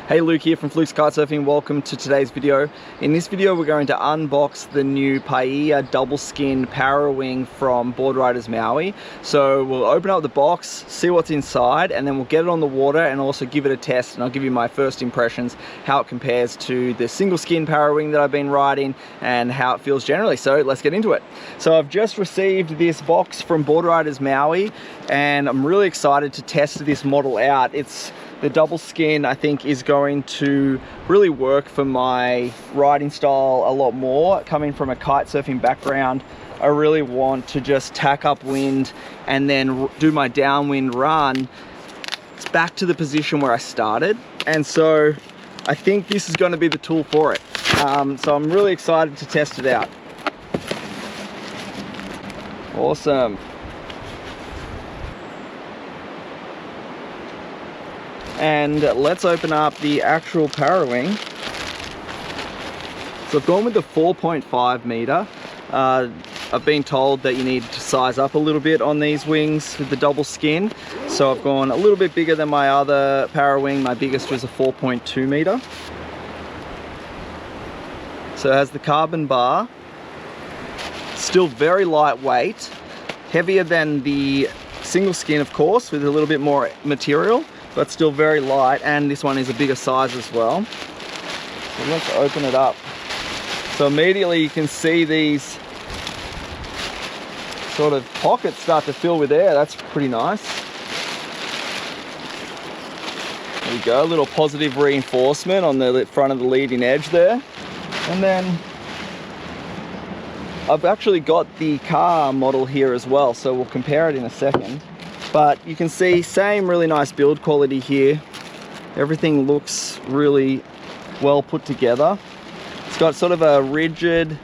Hey, Luke here from Flukes Kitesurfing. Welcome to today's video. In this video we're going to unbox the new PAIA double skin ParaWing from Boardriders Maui. So we'll open up the box, see what's inside, and then we'll get it on the water and also give it a test, and I'll give you my first impressions, how it compares to the single skin ParaWing that I've been riding and how it feels generally. So let's get into it. So I've just received this box from Boardriders Maui and I'm really excited to test this model out. The double skin, I think, is going to really work for my riding style a lot more. Coming from a kite surfing background, I really want to just tack up wind and then do my downwind run. It's back to the position where I started, and so I think this is going to be the tool for it. So I'm really excited to test it out. Awesome. And let's open up the actual ParaWing. So I've gone with the 4.5 meter. I've been told that you need to size up a little bit on these wings with the double skin. So I've gone a little bit bigger than my other ParaWing. My biggest was a 4.2 meter. So it has the carbon bar. Still very lightweight. Heavier than the single skin, of course, with a little bit more material, but still very light, and this one is a bigger size as well. So let's open it up. So immediately you can see these sort of pockets start to fill with air. That's pretty nice. There we go, a little positive reinforcement on the front of the leading edge there. And then I've actually got the Ka'a model here as well, so we'll compare it in a second. But you can see, same really nice build quality here. Everything looks really well put together. It's got sort of a rigid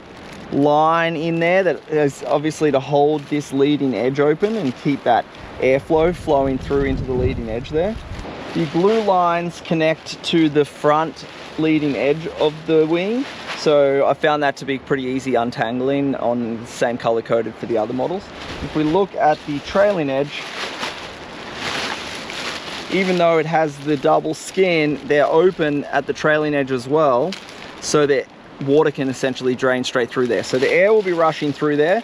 line in there that is obviously to hold this leading edge open and keep that airflow flowing through into the leading edge there. The blue lines connect to the front leading edge of the wing. So I found that to be pretty easy untangling on the same color coded for the other models. If we look at the trailing edge, even though it has the double skin, they're open at the trailing edge as well, so that water can essentially drain straight through there. So the air will be rushing through there,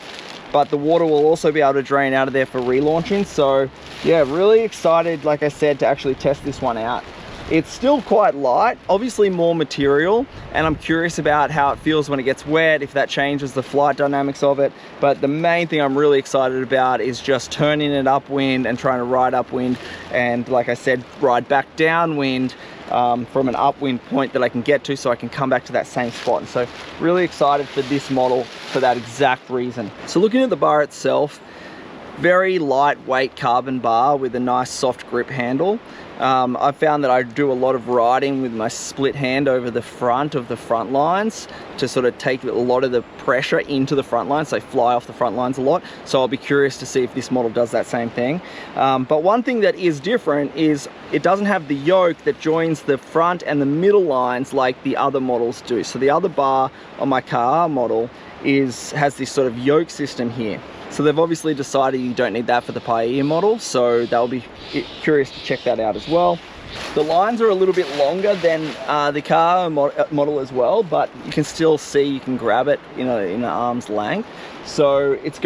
but the water will also be able to drain out of there for relaunching. So yeah, really excited, like I said, to actually test this one out. It's still quite light, obviously more material, and I'm curious about how it feels when it gets wet, if that changes the flight dynamics of it. But the main thing I'm really excited about is just turning it upwind and trying to ride upwind, and like I said, ride back downwind from an upwind point that I can get to, so I can come back to that same spot. And so really excited for this model for that exact reason. So looking at the bar itself, very lightweight carbon bar with a nice soft grip handle. I've found that I do a lot of riding with my split hand over the front of the front lines to sort of take a lot of the pressure into the front lines. So I fly off the front lines a lot. So I'll be curious to see if this model does that same thing. But one thing that is different is it doesn't have the yoke that joins the front and the middle lines like the other models do. So the other bar on my Ka'a model has this sort of yoke system here. So they've obviously decided you don't need that for the PAIA model, so they'll be curious to check that out as well. The lines are a little bit longer than the Ka'a model as well, but you can still see, you can grab it in an arm's length. So it's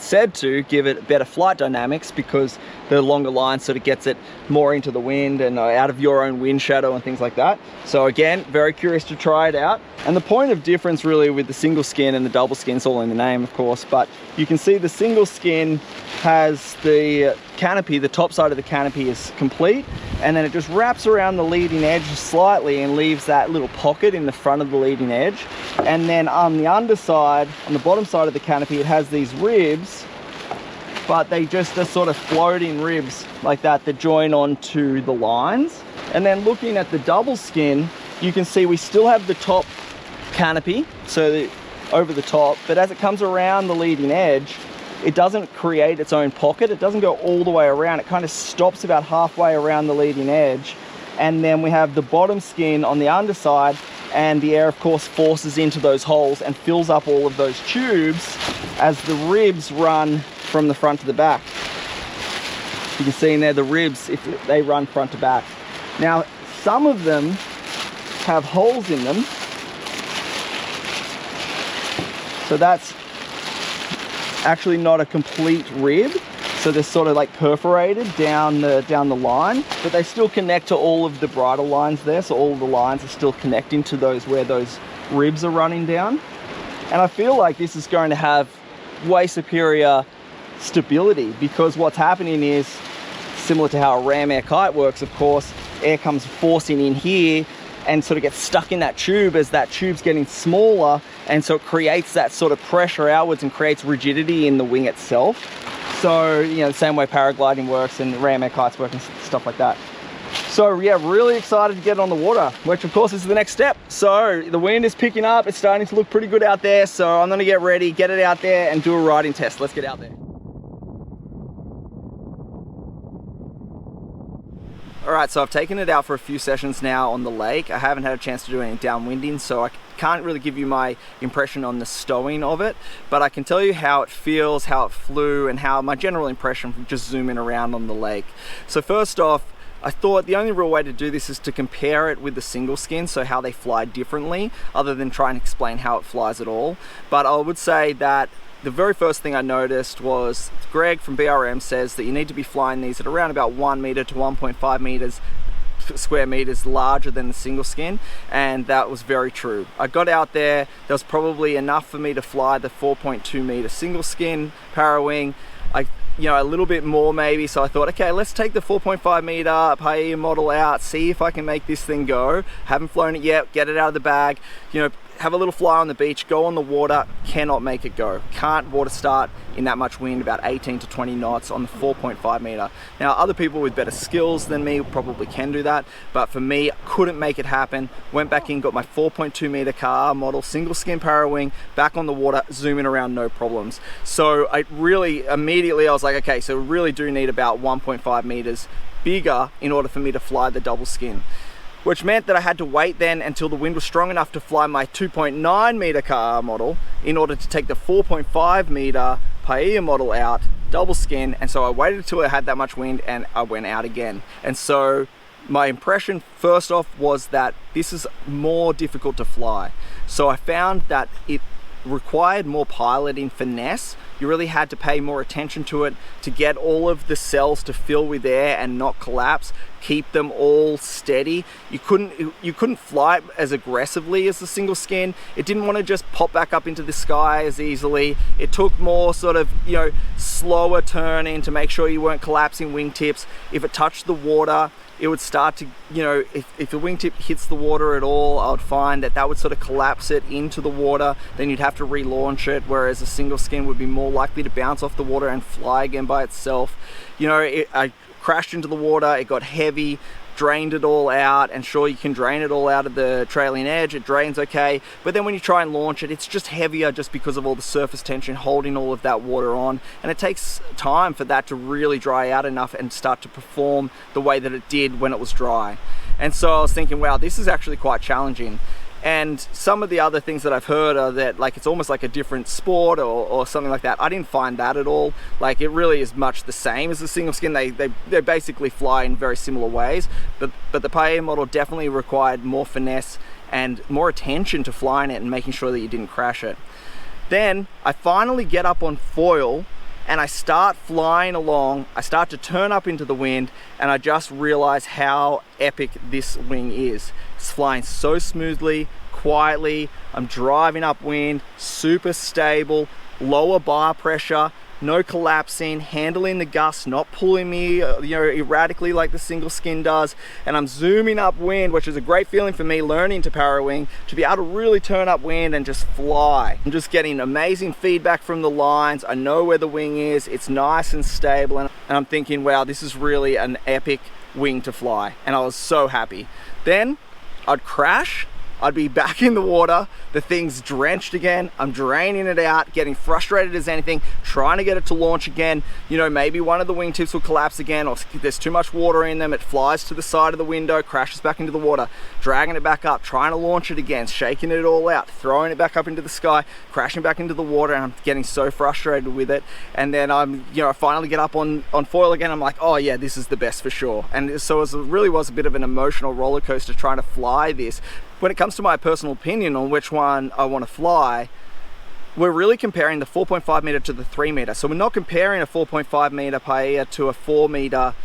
said to give it better flight dynamics because the longer line sort of gets it more into the wind and out of your own wind shadow and things like that. So again, very curious to try it out. And the point of difference really with the single skin and the double skin, it's all in the name of course, but you can see the single skin has the canopy, the top side of the canopy is complete, and then it just wraps around the leading edge slightly and leaves that little pocket in the front of the leading edge. And then on the underside, on the bottom side of the canopy, it has these ribs, but they just are sort of floating ribs like that join onto the lines. And then looking at the double skin, you can see we still have the top canopy, so over the top, but as it comes around the leading edge, it doesn't create its own pocket. It doesn't go all the way around. It kind of stops about halfway around the leading edge. And then we have the bottom skin on the underside, and the air of course forces into those holes and fills up all of those tubes as the ribs run from the front to the back. You can see in there the ribs, if they run front to back. Now, some of them have holes in them. So that's actually not a complete rib. So they're sort of like perforated down the line, but they still connect to all of the bridle lines there. So all of the lines are still connecting to those where those ribs are running down. And I feel like this is going to have way superior stability, because what's happening is similar to how a ram air kite works. Of course, air comes forcing in here and sort of gets stuck in that tube as that tube's getting smaller, and so it creates that sort of pressure outwards and creates rigidity in the wing itself. So, you know, the same way paragliding works and ram air kites work and stuff like that. So yeah, really excited to get on the water, which of course is the next step. So the wind is picking up, it's starting to look pretty good out there, so I'm gonna get ready, get it out there and do a riding test. Let's get out there. All right, so I've taken it out for a few sessions now on the lake. I haven't had a chance to do any downwinding, so I can't really give you my impression on the stowing of it, but I can tell you how it feels, how it flew, and how my general impression from just zooming around on the lake. So first off, I thought the only real way to do this is to compare it with the single skin, so how they fly differently, other than try and explain how it flies at all. But I would say that the very first thing I noticed was Greg from BRM says that you need to be flying these at around about 1 meter to 1.5 meters square meters larger than the single skin, and that was very true. I got out there was probably enough for me to fly the 4.2 meter single skin ParaWing. You know, a little bit more maybe, so I thought, okay, let's take the 4.5 meter PAIA model out, see if I can make this thing go. Haven't flown it yet, get it out of the bag, you know, have a little fly on the beach, go on the water, cannot make it go. Can't water start in that much wind, about 18 to 20 knots on the 4.5 meter. Now, other people with better skills than me probably can do that, but for me, couldn't make it happen. Went back in, got my 4.2 meter Ka'a model, single skin ParaWing, back on the water, zooming around, no problems. So I really, immediately I was like, okay, so we really do need about 1.5 meters bigger in order for me to fly the double skin. Which meant that I had to wait then until the wind was strong enough to fly my 2.9 meter Ka'a model in order to take the 4.5 meter PAIA model out, double skin, and so I waited until I had that much wind and I went out again. And so my impression first off was that this is more difficult to fly. So I found that it required more piloting finesse. You really had to pay more attention to it to get all of the cells to fill with air and not collapse, keep them all steady. You couldn't fly it as aggressively as the single skin. It didn't want to just pop back up into the sky as easily. It took more sort of, you know, slower turning to make sure you weren't collapsing wingtips. If it touched the water, it would start to, you know, if the wingtip hits the water at all, I would find that would sort of collapse it into the water. Then you'd have to relaunch it, whereas a single skin would be more likely to bounce off the water and fly again by itself. You know, I crashed into the water, it got heavy, drained it all out, and sure, you can drain it all out of the trailing edge, it drains okay, but then when you try and launch it, it's just heavier just because of all the surface tension holding all of that water on, and it takes time for that to really dry out enough and start to perform the way that it did when it was dry. And so I was thinking, wow, this is actually quite challenging. And some of the other things that I've heard are that, like, it's almost like a different sport or something like that. I didn't find that at all. Like, it really is much the same as the single skin. They basically fly in very similar ways, but the PAIA model definitely required more finesse and more attention to flying it and making sure that you didn't crash it. Then I finally get up on foil and I start flying along. I start to turn up into the wind, and I just realize how epic this wing is. It's flying so smoothly, quietly. I'm driving upwind, super stable, lower bar pressure, no collapsing, handling the gusts, not pulling me, you know, erratically like the single skin does. And I'm zooming upwind, which is a great feeling for me learning to ParaWing, to be able to really turn upwind and just fly. I'm just getting amazing feedback from the lines. I know where the wing is. It's nice and stable. And I'm thinking, wow, this is really an epic wing to fly. And I was so happy. Then I'd crash. I'd be back in the water, the thing's drenched again, I'm draining it out, getting frustrated as anything, trying to get it to launch again. You know, maybe one of the wingtips will collapse again, or there's too much water in them, it flies to the side of the window, crashes back into the water, dragging it back up, trying to launch it again, shaking it all out, throwing it back up into the sky, crashing back into the water, and I'm getting so frustrated with it. And then I finally get up on foil again, I'm like, oh yeah, this is the best for sure. And so it really was a bit of an emotional roller coaster trying to fly this. When it comes to my personal opinion on which one I want to fly, we're really comparing the 4.5 meter to the 3 meter. So we're not comparing a 4.5 meter PAIA to a 4 meter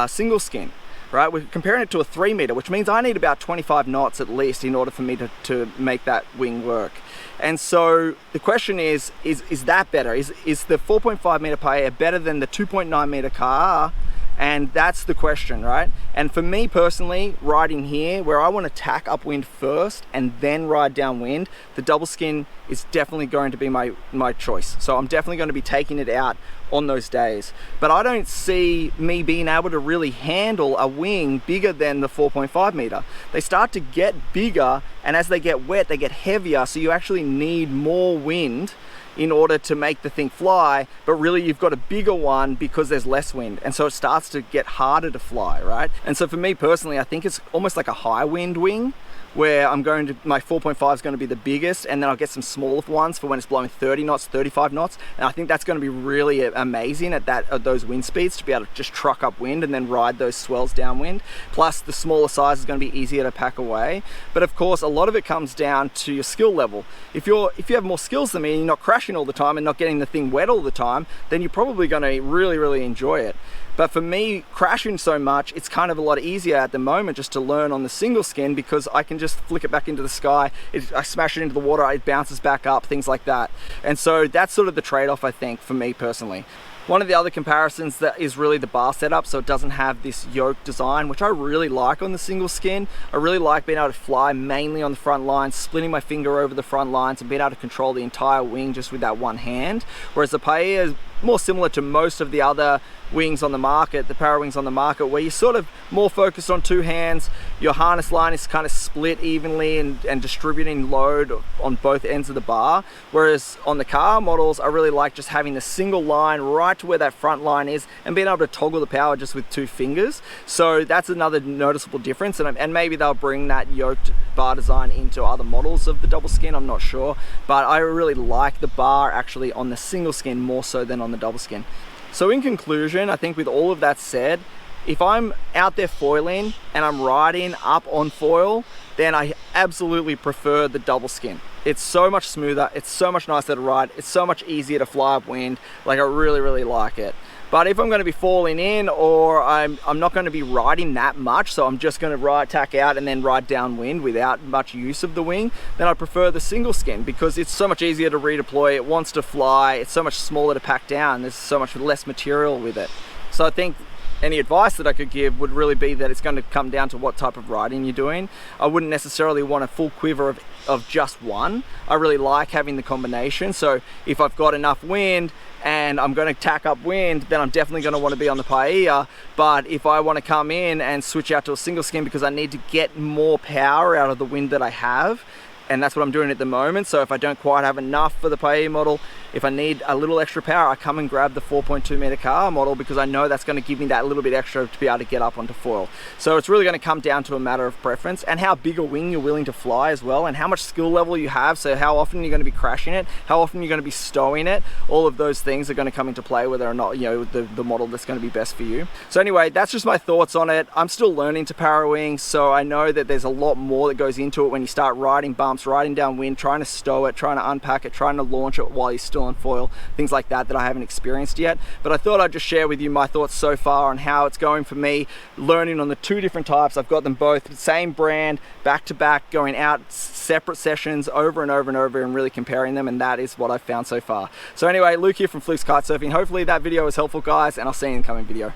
single skin, right? We're comparing it to a 3 meter, which means I need about 25 knots at least in order for me to make that wing work. And so the question is that better? Is the 4.5 meter PAIA better than the 2.9 meter Ka'a? And that's the question, right? And for me personally, riding here, where I want to tack upwind first and then ride downwind, the double skin is definitely going to be my choice. So I'm definitely going to be taking it out on those days. But I don't see me being able to really handle a wing bigger than the 4.5 meter. They start to get bigger, and as they get wet, they get heavier, so you actually need more wind in order to make the thing fly, but really you've got a bigger one because there's less wind, and so it starts to get harder to fly, right? And so for me personally, I think it's almost like a high wind wing, where my 4.5 is going to be the biggest, and then I'll get some smaller ones for when it's blowing 30 knots, 35 knots, and I think that's going to be really amazing at those wind speeds, to be able to just truck up wind and then ride those swells downwind. Plus the smaller size is going to be easier to pack away. But of course, a lot of it comes down to your skill level. If you have more skills than me and you're not crashing all the time and not getting the thing wet all the time, then you're probably going to really enjoy it. But for me, crashing so much, it's kind of a lot easier at the moment just to learn on the single skin, because I can just flick it back into the sky, I smash it into the water, it bounces back up, things like that. And so that's sort of the trade-off, I think, for me personally. One of the other comparisons that is really the bar setup, so it doesn't have this yoke design, which I really like on the single skin. I really like being able to fly mainly on the front lines, splitting my finger over the front lines and being able to control the entire wing just with that one hand. Whereas the PAIA is more similar to most of the other wings on the market, the ParaWings on the market, where you're sort of more focused on two hands. Your harness line is kind of split evenly and distributing load on both ends of the bar. Whereas on the Ka'a models, I really like just having a single line right to where that front line is and being able to toggle the power just with two fingers. So that's another noticeable difference, and maybe they'll bring that yoked bar design into other models of the double skin, I'm not sure. But I really like the bar actually on the single skin more so than on the double skin. So in conclusion, I think with all of that said, if I'm out there foiling and I'm riding up on foil, then I absolutely prefer the double skin. It's so much smoother, it's so much nicer to ride, it's so much easier to fly upwind. Like, I really like it. But if I'm going to be falling in, or I'm not going to be riding that much, so I'm just going to tack out and then ride downwind without much use of the wing, then I prefer the single skin, because it's so much easier to redeploy, it wants to fly, it's so much smaller to pack down, there's so much less material with it. So I think any advice that I could give would really be that it's going to come down to what type of riding you're doing. I wouldn't necessarily want a full quiver of just one. I really like having the combination. So if I've got enough wind and I'm going to tack up wind, then I'm definitely going to want to be on the PAIA. But if I want to come in and switch out to a single skin because I need to get more power out of the wind that I have, and that's what I'm doing at the moment. So if I don't quite have enough for the PAIA model, if I need a little extra power, I come and grab the 4.2 meter Ka'a model, because I know that's going to give me that little bit extra to be able to get up onto foil. So it's really going to come down to a matter of preference, and how big a wing you're willing to fly as well, and how much skill level you have. So how often you're going to be crashing it, how often you're going to be stowing it. All of those things are going to come into play whether or not, you know, the model that's going to be best for you. So anyway, that's just my thoughts on it. I'm still learning to ParaWing, so I know that there's a lot more that goes into it when you start riding bumps, riding downwind, trying to stow it, trying to unpack it, trying to launch it while you're still on foil, things like that I haven't experienced yet. But I thought I'd just share with you my thoughts so far on how it's going for me, learning on the two different types. I've got them both, same brand, back to back, going out separate sessions over and over and really comparing them, and that is what I've found so far. So anyway, Luke here from Flukes Kitesurfing. Hopefully that video was helpful, guys, and I'll see you in the coming video.